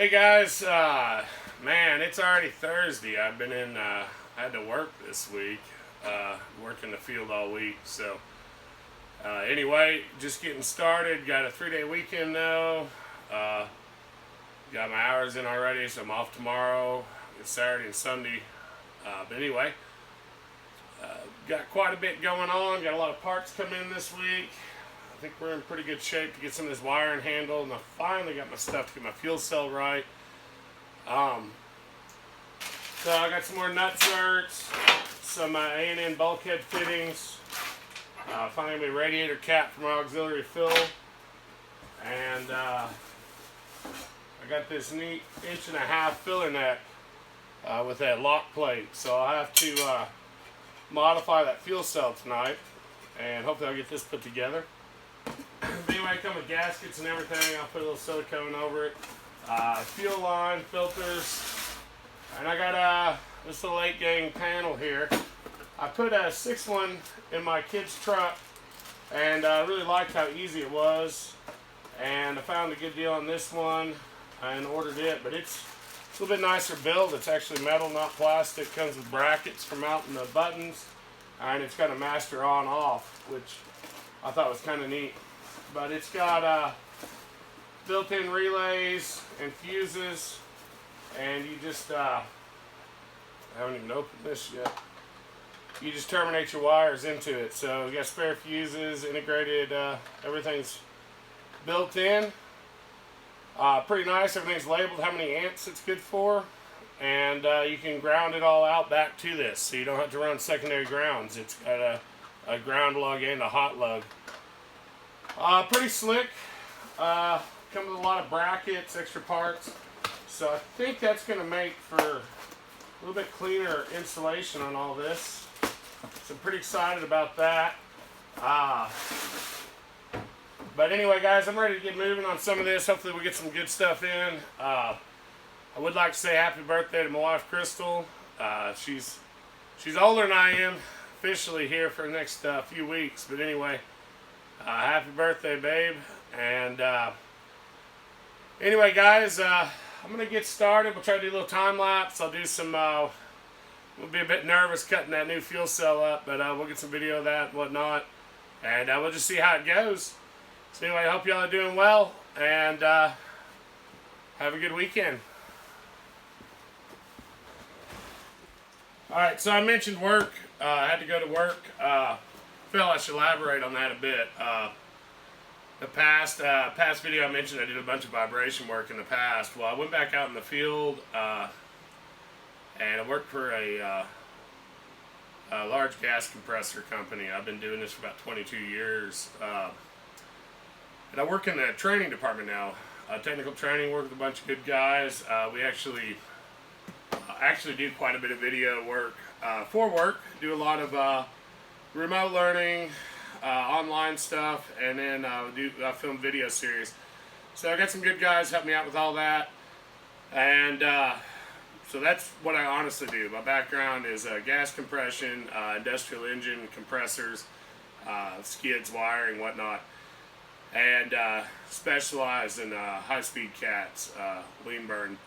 Hey guys, man, it's already Thursday. I had to work this week, worked in the field all week. So, anyway, just getting started. Got a 3-day weekend though. Uh, got my hours in already, so I'm off tomorrow. It's Saturday and Sunday. But anyway, got quite a bit going on. Got a lot of parts coming in this week. I think we're in pretty good shape to get some of this wiring handled, and I finally got my stuff to get my fuel cell right. So I got some more nut certs, some A&N bulkhead fittings, finally a radiator cap for my auxiliary fill, and I got this neat 1.5" filler neck with that lock plate. So I'll have to modify that fuel cell tonight, and hopefully I'll get this put together. But anyway, I come with gaskets and everything. I'll put a little silicone over it. Fuel line, filters, and I got this little 8-gang panel here. I put a 6-one in my kid's truck, and I really liked how easy it was. And I found a good deal on this one and ordered it, but it's a little bit nicer build. It's actually metal, not plastic. Comes with brackets for mounting the buttons, and it's got a master on-off, which I thought was kind of neat. But it's got built-in relays and fuses, and you just I haven't even opened this yet. You just terminate your wires into it. So you got spare fuses, integrated, everything's built in. Pretty nice. Everything's labeled how many amps it's good for, and you can ground it all out back to this, so you don't have to run secondary grounds. It's got a ground lug and a hot lug. Pretty slick. Comes with a lot of brackets, extra parts. So I think that's going to make for a little bit cleaner installation on all this. So I'm pretty excited about that. But anyway, guys, I'm ready to get moving on some of this. Hopefully we'll get some good stuff in. I would like to say happy birthday to my wife, Crystal. She's older than I am, officially here for the next few weeks. But anyway, happy birthday, babe. And anyway, guys, I'm going to get started. We'll try to do a little time lapse. I'll do some, we'll be a bit nervous cutting that new fuel cell up, but we'll get some video of that and whatnot. And we'll just see how it goes. So anyway, I hope y'all are doing well, and have a good weekend. Alright, so I mentioned work. I had to go to work. Phil, I should elaborate on that a bit. The past video I mentioned I did a bunch of vibration work in the past. Well, I went back out in the field and I worked for a large gas compressor company. I've been doing this for about 22 years. And I work in the training department now. Technical training, work with a bunch of good guys. We actually do quite a bit of video work for work. Do a lot of remote learning, online stuff, and then film video series. So I got some good guys help me out with all that, and so that's what I honestly do. My background is gas compression, industrial engine compressors, skids, wiring, whatnot, and specialize in high-speed cats, lean burn.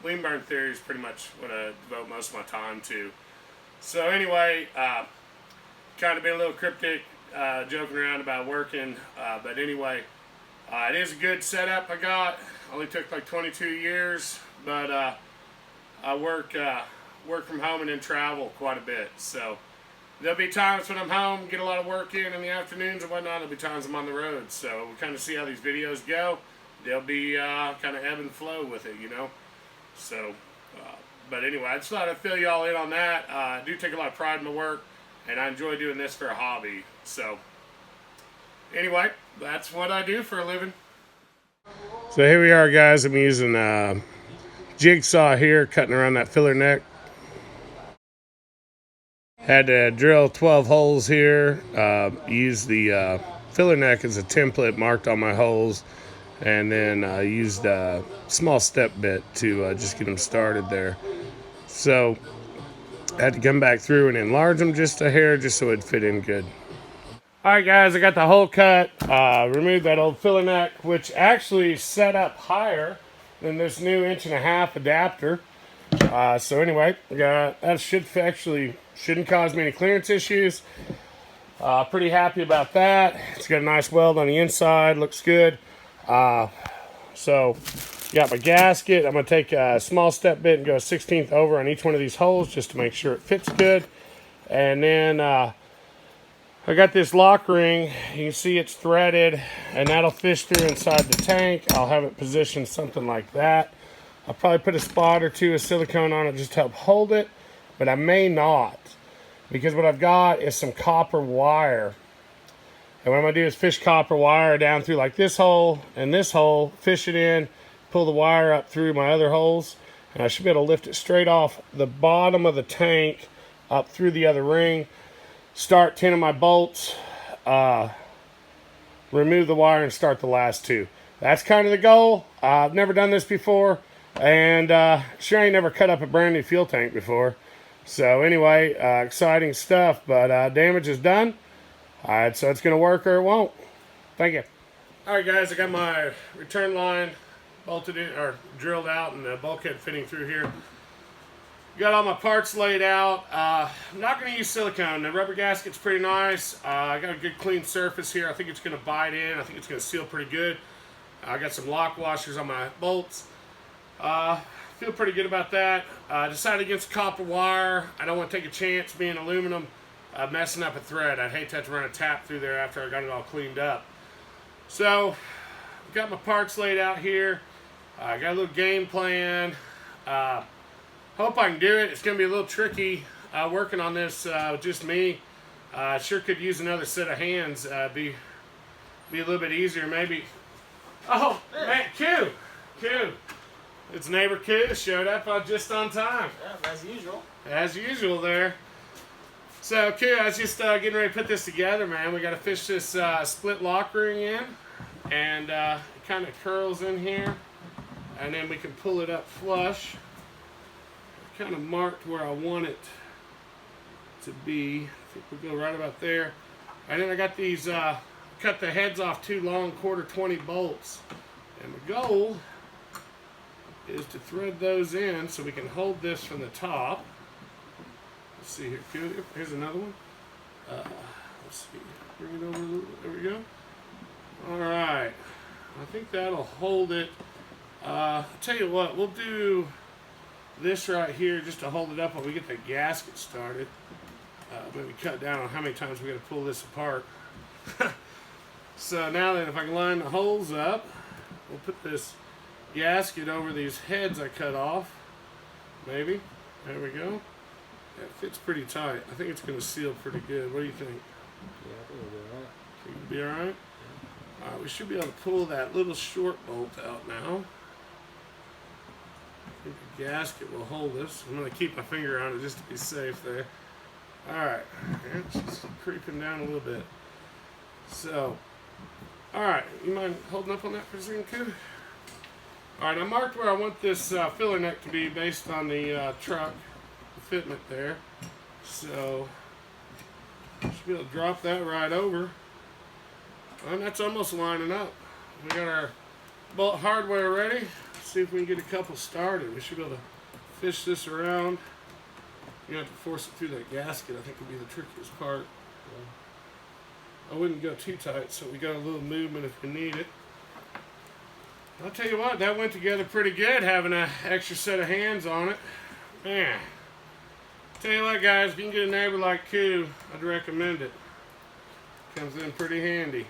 Lean burn theory is pretty much what I devote most of my time to. So anyway, kind of been a little cryptic, joking around about working, but anyway, it is a good setup I got. Only took like 22 years, but I work from home and then travel quite a bit. So there'll be times when I'm home, get a lot of work in the afternoons and whatnot. There'll be times I'm on the road. So we'll kind of see how these videos go. They'll be kind of ebb and flow with it, you know. So, but anyway, I just thought I'd fill y'all in on that. I do take a lot of pride in my work, and I enjoy doing this for a hobby. So anyway, that's what I do for a living. So here we are, guys. I'm using a jigsaw here, cutting around that filler neck. Had to drill 12 holes here. Use the filler neck as a template, marked all my holes, and then I used a small step bit to just get them started there. So I had to come back through and enlarge them just a hair, just so it'd fit in good. Alright guys, I got the hole cut, removed that old filler neck, which actually set up higher then this new 1.5" adapter. So anyway, that shouldn't cause me any clearance issues. Pretty happy about that. It's got a nice weld on the inside, looks good. So got my gasket. I'm going to take a small step bit and go 1/16 over on each one of these holes just to make sure it fits good. And then I got this lock ring. You can see it's threaded, and that'll fish through inside the tank. I'll have it positioned something like that. I'll probably put a spot or two of silicone on it just to help hold it, but I may not, because what I've got is some copper wire. And what I'm going to do is fish copper wire down through like this hole and this hole, fish it in, pull the wire up through my other holes, and I should be able to lift it straight off the bottom of the tank up through the other ring, start 10 of my bolts, remove the wire, and start the last 2. That's kind of the goal. I've never done this before, and sure ain't never cut up a brand new fuel tank before. So anyway, exciting stuff, but damage is done. Alright, so it's going to work or it won't. Thank you. Alright guys, I got my return line bolted in, or drilled out, and the bulkhead fitting through here. Got all my parts laid out. I'm not going to use silicone. The rubber gasket's pretty nice. I got a good clean surface here. I think it's going to bite in. I think it's going to seal pretty good. I got some lock washers on my bolts. Feel pretty good about that. Decided against copper wire. I don't want to take a chance being aluminum messing up a thread. I'd hate to have to run a tap through there after I got it all cleaned up. So, got my parts laid out here. I got a little game plan. Hope I can do it. It's going to be a little tricky working on this just me. Sure could use another set of hands. Be a little bit easier maybe. Oh, man, Q. It's neighbor Q showed up just on time. Yeah, as usual. As usual there. So Q, I was just getting ready to put this together, man. We got to fish this split lock ring in, and it kind of curls in here, and then we can pull it up flush. I kind of marked where I want it to be. I think we'll go right about there. And then I got these, cut the heads off 2 long 1/4 bolts. And the goal is to thread those in so we can hold this from the top. Let's see here. Here's another one. Let's see. Bring it over a little bit. There we go. Alright. I think that'll hold it. I'll tell you what, we'll do this right here just to hold it up while we get the gasket started. Maybe cut down on how many times we're going to pull this apart. So now then, if I can line the holes up, we'll put this gasket over these heads I cut off. Maybe. There we go. It fits pretty tight. I think it's going to seal pretty good. What do you think? Yeah, I think we'll be alright. Think it'll be alright? Alright, we should be able to pull that little short bolt out now. I think the gasket will hold us. I'm going to keep my finger on it just to be safe there. Alright, it's just creeping down a little bit. So, alright, you mind holding up on that for a second, Q? Alright, I marked where I want this filler neck to be based on the truck, the fitment there. So, should be able to drop that right over. And that's almost lining up. We got our bolt hardware ready. Let's see if we can get a couple started. We should be able to fish this around. You have to force it through that gasket. I think would be the trickiest part. I wouldn't go too tight, so we got a little movement if we need it. I'll tell you what, that went together pretty good, having an extra set of hands on it. Man, tell you what, guys, if you can get a neighbor like Q, I'd recommend it. Comes in pretty handy.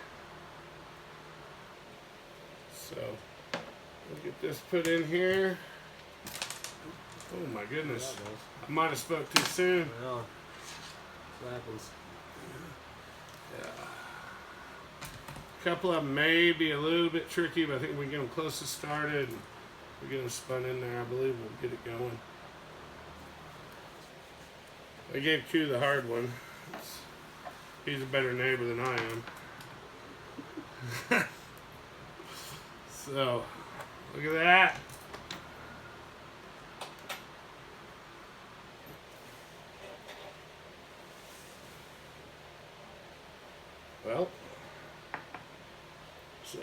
So, we'll get this put in here. Oh my goodness. I might have spoke too soon. Yeah. What happens? Yeah. A couple of them may be a little bit tricky, but I think we get them close to started and we get them spun in there. I believe we'll get it going. I gave Q the hard one. He's a better neighbor than I am. So, look at that. Well, so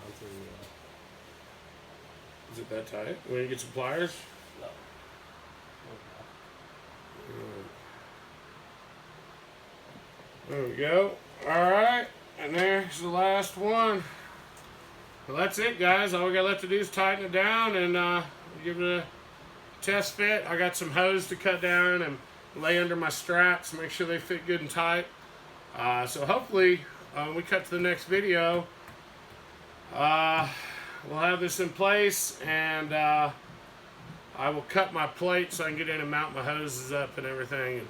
onto the. Is it that tight? Want to get some pliers? No. There we go. Alright, and there's the last one. Well, that's it, guys. All we got left to do is tighten it down and give it a test fit. I got some hose to cut down and lay under my straps, make sure they fit good and tight. So hopefully, when we cut to the next video, we'll have this in place, and I will cut my plate so I can get in and mount my hoses up and everything. And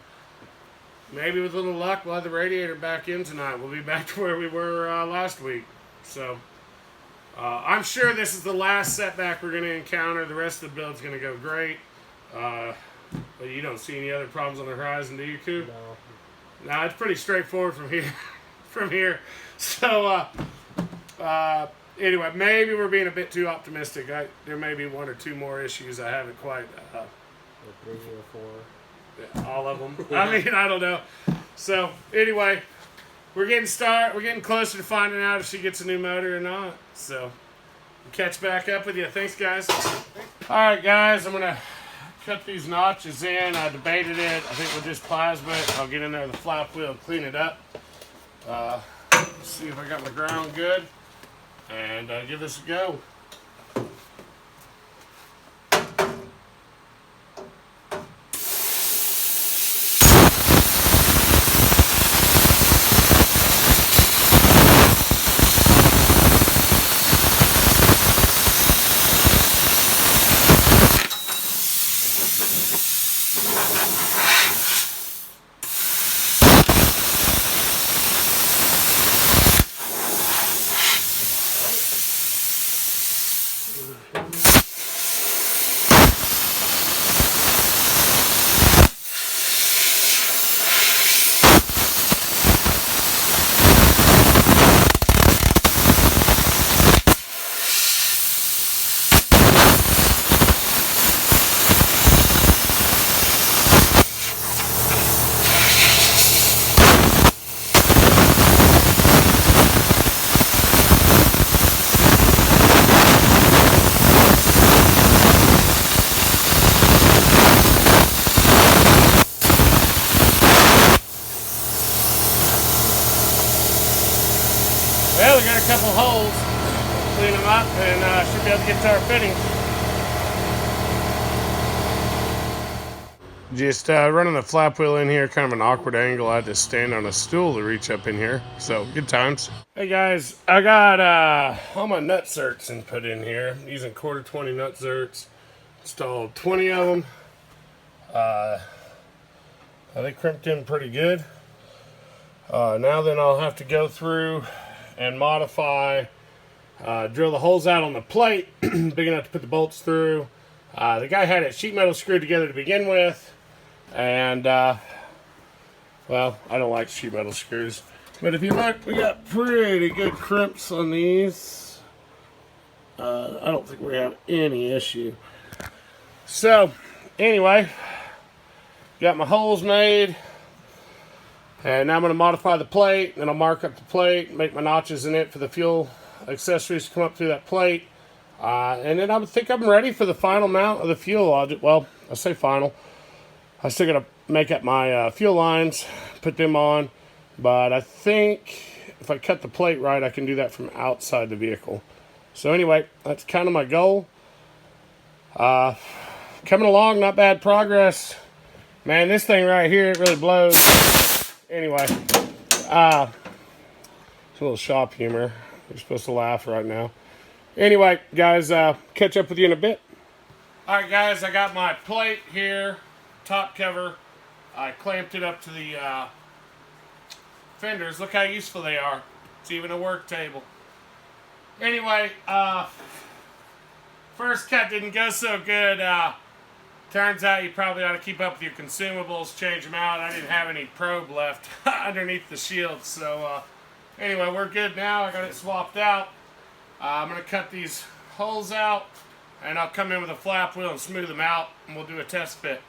maybe with a little luck, we'll have the radiator back in tonight. We'll be back to where we were last week. So I'm sure this is the last setback we're going to encounter. The rest of the build's going to go great. But you don't see any other problems on the horizon, do you, Coop? No. No, it's pretty straightforward from here. From here. So anyway, maybe we're being a bit too optimistic. There may be one or two more issues I haven't quite. 3 or 4. All of them. I mean, I don't know. So anyway, we're getting closer to finding out if she gets a new motor or not. So we'll catch back up with you. Thanks, guys. All right, guys, I'm gonna cut these notches in. I debated it. I think we'll just plasma it. I'll get in there with the flap wheel, clean it up. See if I got my ground good, and give this a go. Well, we got a couple holes. Clean them up and should be able to get to our fittings. Just running the flap wheel in here, kind of an awkward angle. I had to stand on a stool to reach up in here. So, good times. Hey guys, I got all my nut zerks put in here. I'm using 1/4 nut zerks. Installed 20 of them. They crimped in pretty good. Now then I'll have to go through and modify, drill the holes out on the plate, big enough to put the bolts through. The guy had it sheet metal screwed together to begin with, and well, I don't like sheet metal screws. But if you look, we got pretty good crimps on these. I don't think we have any issue. So, anyway, got my holes made. And now I'm going to modify the plate, then I'll mark up the plate, make my notches in it for the fuel accessories to come up through that plate. And then I think I'm ready for the final mount of the fuel. I say final. I still got to make up my fuel lines, put them on. But I think if I cut the plate right, I can do that from outside the vehicle. So anyway, that's kind of my goal. Coming along, not bad progress. Man, this thing right here, it really blows. Anyway, it's a little shop humor. You're supposed to laugh right now. Anyway, guys, catch up with you in a bit. All right, guys, I got my plate here, top cover. I clamped it up to the fenders. Look how useful they are. It's even a work table. Anyway, first cut didn't go so good. Turns out you probably ought to keep up with your consumables, change them out. I didn't have any probe left underneath the shield. So anyway, we're good now. I got it swapped out. I'm going to cut these holes out, and I'll come in with a flap wheel and smooth them out, and we'll do a test fit.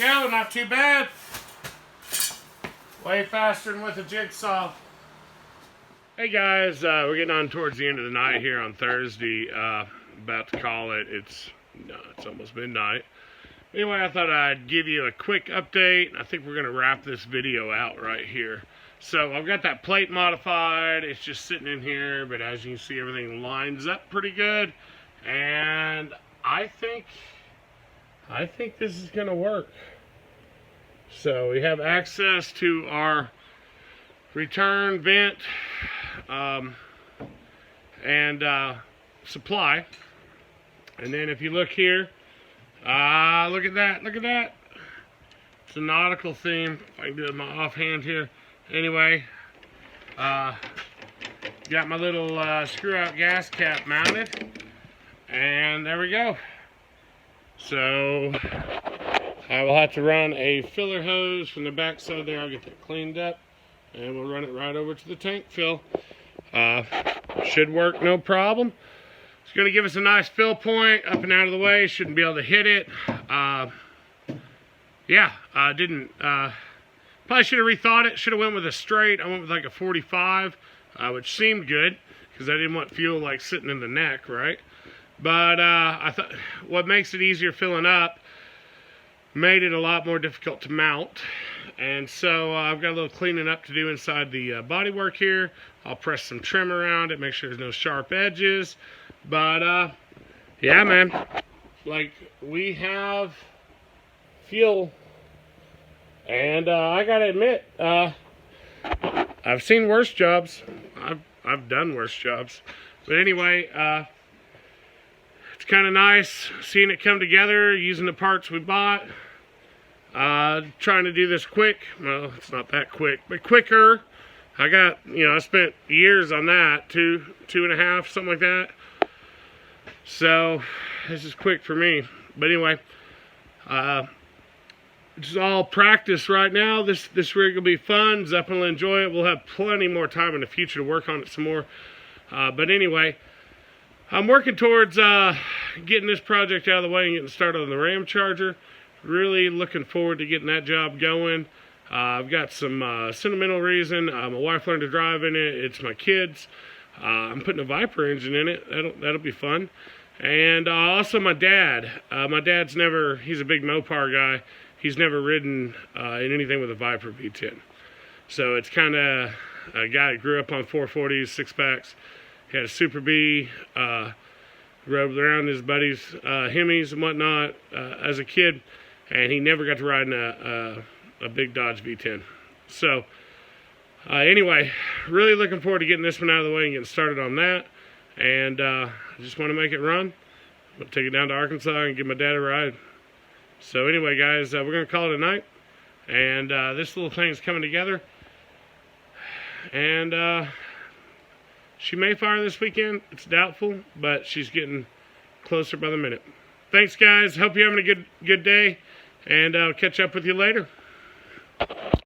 go, not too bad. Way faster than with a jigsaw. Hey guys, we're getting on towards the end of the night here on Thursday. About to call it. It's almost midnight. Anyway, I thought I'd give you a quick update. I think we're going to wrap this video out right here. So I've got that plate modified. It's just sitting in here, but as you can see, everything lines up pretty good. And I think this is going to work. So we have access to our return vent and supply. And then if you look here, look at that, look at that. It's a nautical theme. If I can do it in my offhand here. Anyway, got my little screw-out gas cap mounted. And there we go. So I will have to run a filler hose from the back side there. I'll get that cleaned up. And we'll run it right over to the tank fill. Should work no problem. It's going to give us a nice fill point up and out of the way. Shouldn't be able to hit it. Yeah, probably should have rethought it. Should have went with a straight. I went with like a 45, which seemed good because I didn't want fuel like sitting in the neck, right? But I thought what makes it easier filling up made it a lot more difficult to mount. And so I've got a little cleaning up to do inside the bodywork here. I'll press some trim around it, make sure there's no sharp edges. But yeah, man, like we have fuel, and I gotta admit, I've seen worse jobs. I've done worse jobs, but anyway, it's kind of nice seeing it come together using the parts we bought. Trying to do this quick. Well, it's not that quick, but quicker. I spent years on that, two and a half, something like that. So this is quick for me. But anyway, it's all practice right now. This rig will be fun. Zeppelin will enjoy it. We'll have plenty more time in the future to work on it some more. But anyway, I'm working towards getting this project out of the way and getting started on the Ram Charger. Really looking forward to getting that job going. I've got some sentimental reason. My wife learned to drive in it. It's my kids. I'm putting a Viper engine in it. That'll be fun. And also my dad. My dad's he's a big Mopar guy. He's never ridden in anything with a Viper V10. So it's kind of a guy that grew up on 440s, 6-packs. He had a Super B. Rode around his buddies' Hemis and whatnot as a kid. And he never got to ride in a big Dodge V10. So, anyway, really looking forward to getting this one out of the way and getting started on that. And I just want to make it run. I'm going to take it down to Arkansas and give my dad a ride. So anyway, guys, we're going to call it a night. And this little thing is coming together. And she may fire this weekend. It's doubtful, but she's getting closer by the minute. Thanks, guys. Hope you're having a good day. And I'll catch up with you later.